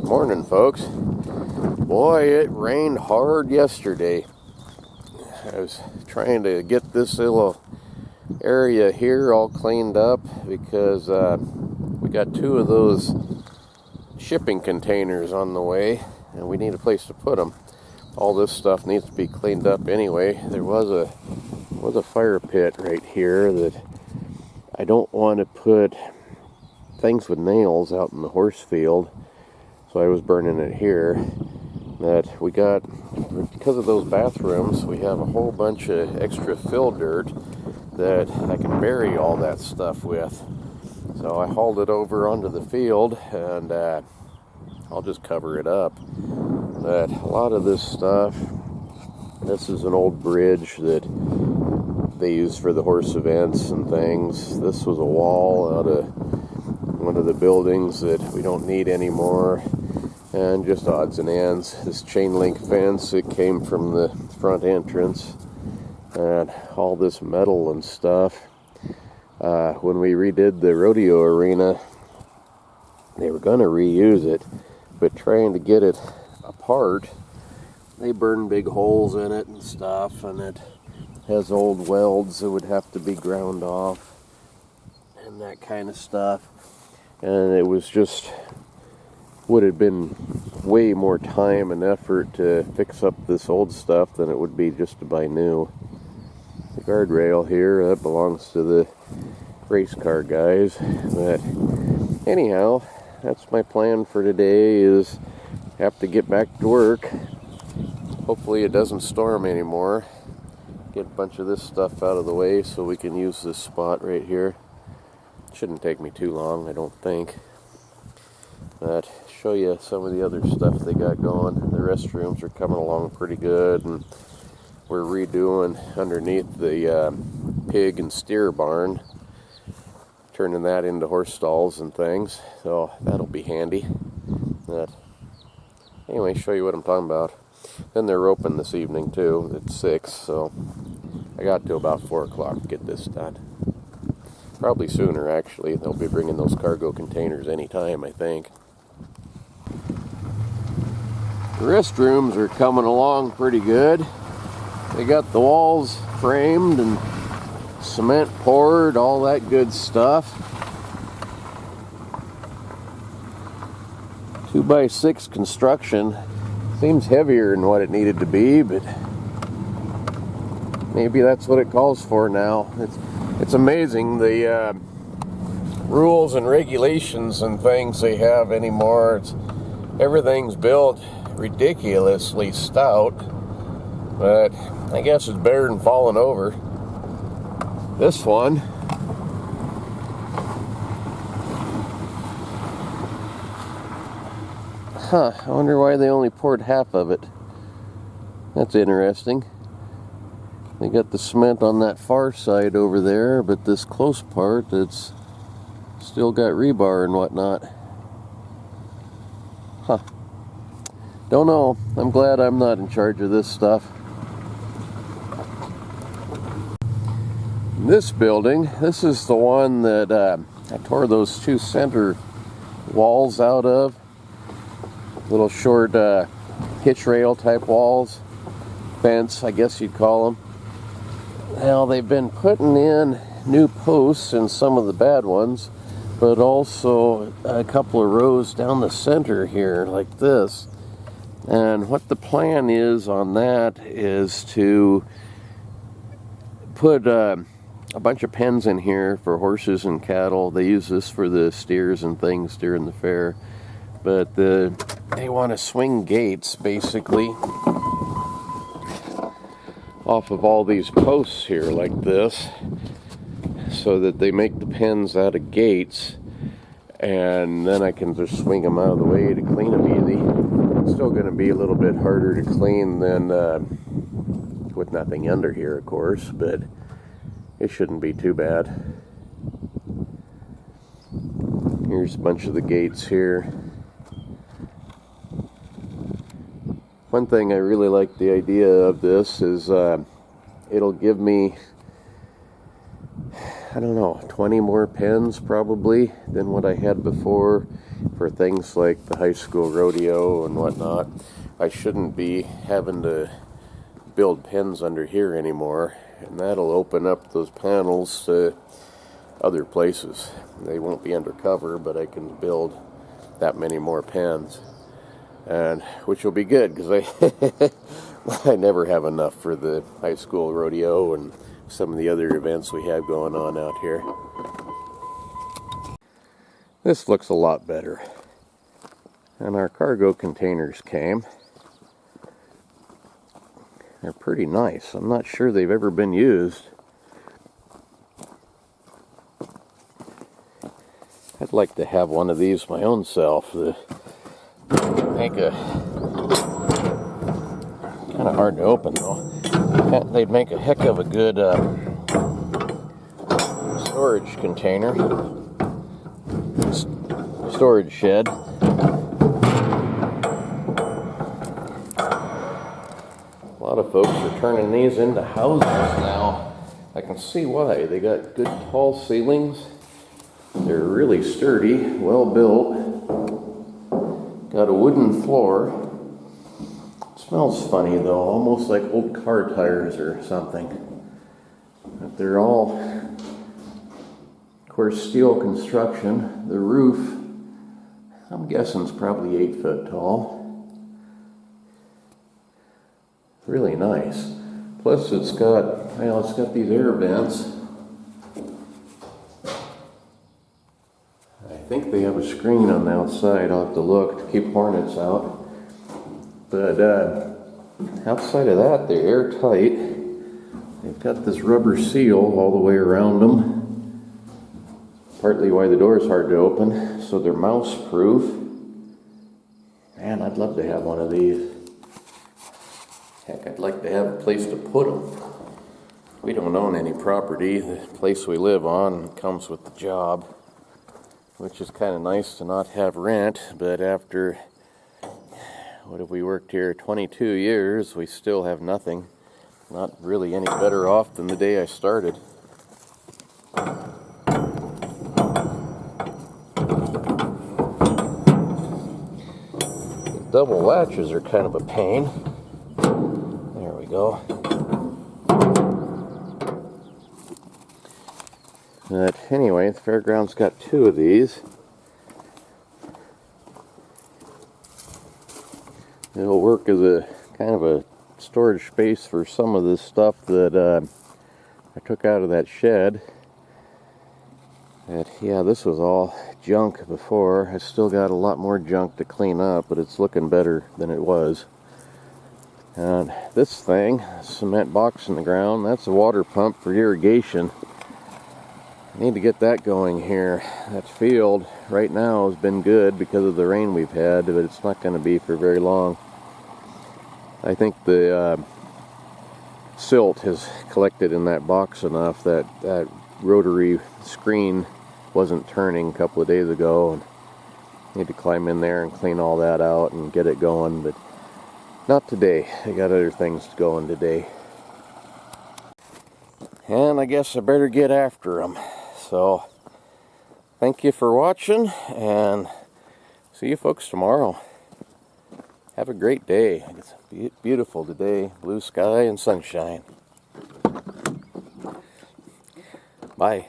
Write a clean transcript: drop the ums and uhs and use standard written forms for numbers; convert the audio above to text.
Morning, folks. Boy, it rained hard yesterday. I was trying to get this little area here all cleaned up because we got two of those shipping containers on the way and we need a place to put them. All this stuff needs to be cleaned up anyway. There was a fire pit right here that I don't want to put things with nails out in the horse field, so I was burning it here. That we got, because of those bathrooms, we have a whole bunch of extra fill dirt that I can bury all that stuff with. So I hauled it over onto the field and I'll just cover it up. But a lot of this stuff, this is an old bridge that they use for the horse events and things. This was a wall out of one of the buildings that we don't need anymore, and just odds and ends. This chain link fence, it came from the front entrance, and all this metal and stuff. When we redid the rodeo arena, they were going to reuse it, but trying to get it apart, they burned big holes in it and stuff, and it has old welds that would have to be ground off and that kind of stuff. And it was just, would have been way more time and effort to fix up this old stuff than it would be just to buy new. The guardrail here, that belongs to the race car guys. But anyhow, that's my plan for today, is have to get back to work. Hopefully it doesn't storm anymore. Get a bunch of this stuff out of the way so we can use this spot right here. Shouldn't take me too long, I don't think. But show you some of the other stuff they got going. The restrooms are coming along pretty good, and we're redoing underneath the pig and steer barn, turning that into horse stalls and things, so that'll be handy. But anyway, show you what I'm talking about. Then they're open this evening too at 6, so I got till about 4 o'clock to get this done. Probably sooner, actually. They'll be bringing those cargo containers anytime, I think. The restrooms are coming along pretty good. They got the walls framed and cement poured, all that good stuff. 2x6 construction. Seems heavier than what it needed to be, but maybe that's what it calls for now. It's amazing the rules and regulations and things they have anymore. Everything's built ridiculously stout, but I guess it's better than falling over. This one, I wonder why they only poured half of it. That's interesting. They got the cement on that far side over there, but this close part, it's still got rebar and whatnot. Don't know. I'm glad I'm not in charge of this stuff. This building, this is the one that I tore those two center walls out of. Little short hitch rail type walls. Fence, I guess you'd call them. Now, they've been putting in new posts in some of the bad ones, but also a couple of rows down the center here, like this. And what the plan is on that is to put a bunch of pens in here for horses and cattle. They use this for the steers and things during the fair. But they want to swing gates, basically, off of all these posts here like this, so that they make the pens out of gates, and then I can just swing them out of the way to clean them easy. It's still going to be a little bit harder to clean than with nothing under here, of course, but it shouldn't be too bad. Here's a bunch of the gates here. One thing I really like the idea of this is it'll give me I don't know, 20 more pens probably than what I had before for things like the high school rodeo and whatnot. I shouldn't be having to build pens under here anymore, and that'll open up those panels to other places. They won't be undercover, but I can build that many more pens, and which will be good because I never have enough for the high school rodeo and some of the other events we have going on out here. This looks a lot better. And our cargo containers came. They're pretty nice. I'm not sure they've ever been used. I'd like to have one of these my own self. Make a kind of hard to open though. They'd make a heck of a good storage container, storage shed. A lot of folks are turning these into houses now. I can see why. They got good tall ceilings. They're really sturdy, well built. Got a wooden floor. Smells funny though, almost like old car tires or something. But they're all, of course, steel construction. The roof, I'm guessing, is probably 8 foot tall. Really nice. Plus it's got these air vents. I think they have a screen on the outside. I'll have to look to keep hornets out. But outside of that, they're airtight. They've got this rubber seal all the way around them. Partly why the door is hard to open, so they're mouse proof. Man, I'd love to have one of these. Heck, I'd like to have a place to put them. We don't own any property. The place we live on comes with the job, which is kind of nice to not have rent, but after, what have we worked here, 22 years, we still have nothing. Not really any better off than the day I started. The double latches are kind of a pain. There we go. But anyway, the Fairgrounds got 2 of these. It'll work as a kind of a storage space for some of this stuff that I took out of that shed. And yeah, this was all junk before. I still got a lot more junk to clean up, but it's looking better than it was. And this thing, cement box in the ground, that's a water pump for irrigation. I need to get that going here. That field right now has been good because of the rain we've had, but it's not going to be for very long. I think the silt has collected in that box enough that that rotary screen wasn't turning a couple of days ago, and I need to climb in there and clean all that out and get it going, but not today. I got other things going today. And I guess I better get after them. So, thank you for watching, and see you folks tomorrow. Have a great day. It's beautiful today. Blue sky and sunshine. Bye.